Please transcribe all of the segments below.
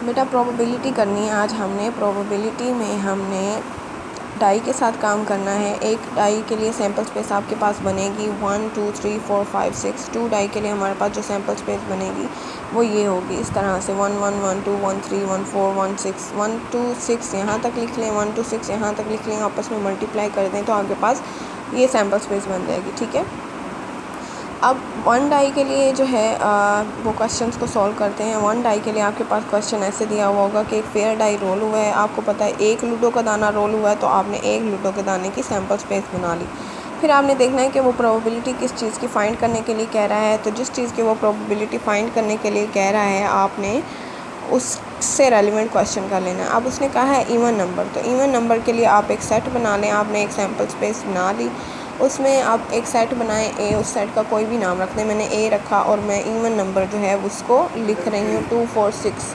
बेटा प्रोबेबिलिटी करनी है आज हमने। प्रोबेबिलिटी में हमने डाई के साथ काम करना है। एक डाई के लिए सैम्पल स्पेस आपके पास बनेगी 1 2 3 4 5 6। 2 डाई के लिए हमारे पास जो सैम्पल स्पेस बनेगी वो ये होगी, इस तरह से 1 1 1 2 1 3 1 4 1 6 1 2 6 यहाँ तक लिख लें, 1 2 6 यहाँ तक लिख लें, आपस में मल्टीप्लाई कर दें तो आपके पास ये सैम्पल स्पेस बन जाएगी। ठीक है, अब 1 डाई के लिए जो है वो क्वेश्चंस को सॉल्व करते हैं। 1 डाई के लिए आपके पास क्वेश्चन ऐसे दिया हुआ होगा कि एक फेयर डाई रोल हुआ है, आपको पता है एक लूडो का दाना रोल हुआ है, तो आपने एक लूडो के दाने की सैम्पल स्पेस बना ली। फिर आपने देखना है कि वो प्रोबेबिलिटी किस चीज़ की फ़ाइंड करने के लिए कह रहा है। तो जिस चीज़ की वो प्रोबेबिलिटी फ़ाइंड करने के लिए कह रहा है आपने उससे रेलिवेंट क्वेश्चन कर लेना है। अब उसने कहा है इवन नंबर, तो इवन नंबर के लिए आप एक सेट बना लें। आपने एक सैम्पल स्पेस बना ली, उसमें आप एक सेट बनाएं ए, उस सेट का कोई भी नाम रख दें। मैंने ए रखा और मैं इवन नंबर जो है उसको लिख रही हूँ 2 4 6।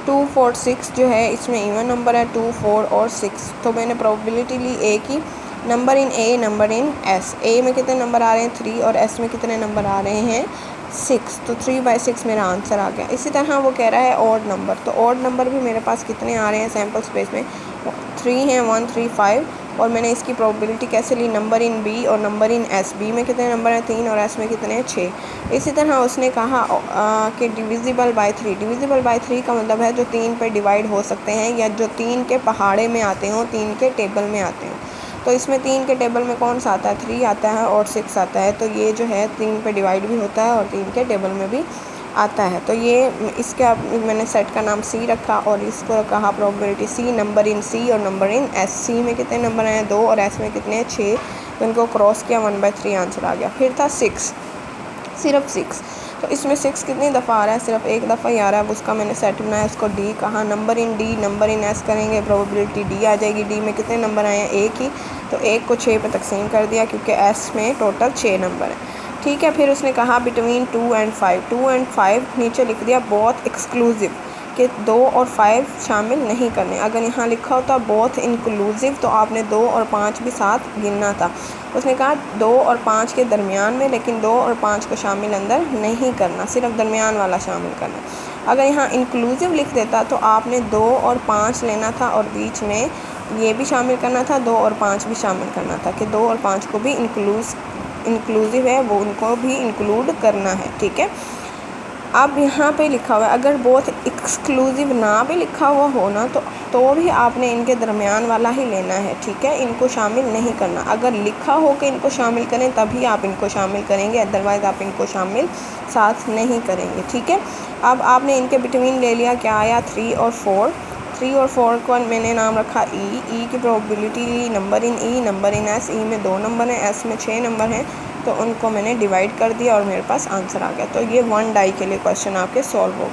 2 4 6 जो है इसमें इवन नंबर है 2 4 और 6। तो मैंने प्रोबेबिलिटी ली ए की, number in A number in S. A में कितने नंबर आ रहे हैं 3 और एस में कितने नंबर आ रहे हैं 6। तो 3/6 मेरा आंसर आ गया। इसी तरह वो कह रहा है ऑड नंबर, तो ऑड नंबर भी मेरे पास कितने आ रहे हैं सैम्पल स्पेस में 3 हैं 1 3 5। और मैंने इसकी प्रोबेबिलिटी कैसे ली, नंबर इन बी और नंबर इन एस। बी में कितने नंबर हैं 3 और एस में कितने हैं 6। इसी तरह उसने कहा कि डिविजिबल बाय 3। डिविजिबल बाय 3 का मतलब है जो 3 पे डिवाइड हो सकते हैं या जो 3 के पहाड़े में आते हों, 3 के टेबल में आते हों। तो इसमें 3 के टेबल में कौन सा आता है 3 आता है और 6 आता है। तो ये जो है 3 पे डिवाइड भी होता है और 3 के टेबल में भी आता है। तो ये इसका मैंने सेट का नाम सी रखा और इसको कहा प्रोबेबिलिटी सी, नंबर इन सी और नंबर इन एस। सी में कितने नंबर हैं 2 और एस में कितने हैं 6। तो इनको क्रॉस किया 1/3 आंसर आ गया। फिर था 6, सिर्फ 6। तो इसमें 6 कितनी दफ़ा आ रहा है, सिर्फ एक दफ़ा ही आ रहा है। उसका मैंने सेट बनाया, उसको डी कहा। Number in D number in S करेंगे, प्रोबेबिलिटी डी आ जाएगी। डी में कितने नंबर आए हैं एक ही, तो एक को 6 पे तकसीम कर दिया क्योंकि एस में टोटल 6 नंबर हैं। ठीक है, फिर उसने कहा बिटवीन 2 एंड 5। 2 एंड 5 नीचे लिख दिया बहुत एक्सक्लूसिव कि 2 और 5 शामिल नहीं करने। अगर यहाँ लिखा होता बहुत इंक्लूसिव तो आपने 2 और 5 भी साथ गिनना था। उसने कहा 2 और 5 के दरमियान में, लेकिन 2 और 5 को शामिल अंदर नहीं करना, सिर्फ दरमियान वाला शामिल करना। अगर यहाँ इंक्लूसिव लिख देता तो आपने 2 और 5 लेना था और बीच में ये भी शामिल करना था, 2 और 5 भी शामिल करना था कि 2 और 5 को भी इंक्लूसिव है वो उनको भी इंक्लूड करना है। ठीक है, अब यहाँ पे लिखा हुआ है अगर बहुत एक्सक्लूसिव ना भी लिखा हुआ हो ना तो भी आपने इनके दरमियान वाला ही लेना है। ठीक है, इनको शामिल नहीं करना। अगर लिखा हो कि इनको शामिल करें तभी आप इनको शामिल करेंगे, अदरवाइज़ आप इनको शामिल साथ नहीं करेंगे। ठीक है, अब आपने इनके बिटवीन ले लिया, क्या आया 3 और 4। 3 और 4 को मैंने नाम रखा ई की प्रोबेबिलिटी ली, number in E number in S. E में 2 नंबर हैं, एस में 6 नंबर हैं, तो उनको मैंने डिवाइड कर दिया और मेरे पास आंसर आ गया। तो ये 1 डाई के लिए क्वेश्चन आपके सॉल्व हो गए।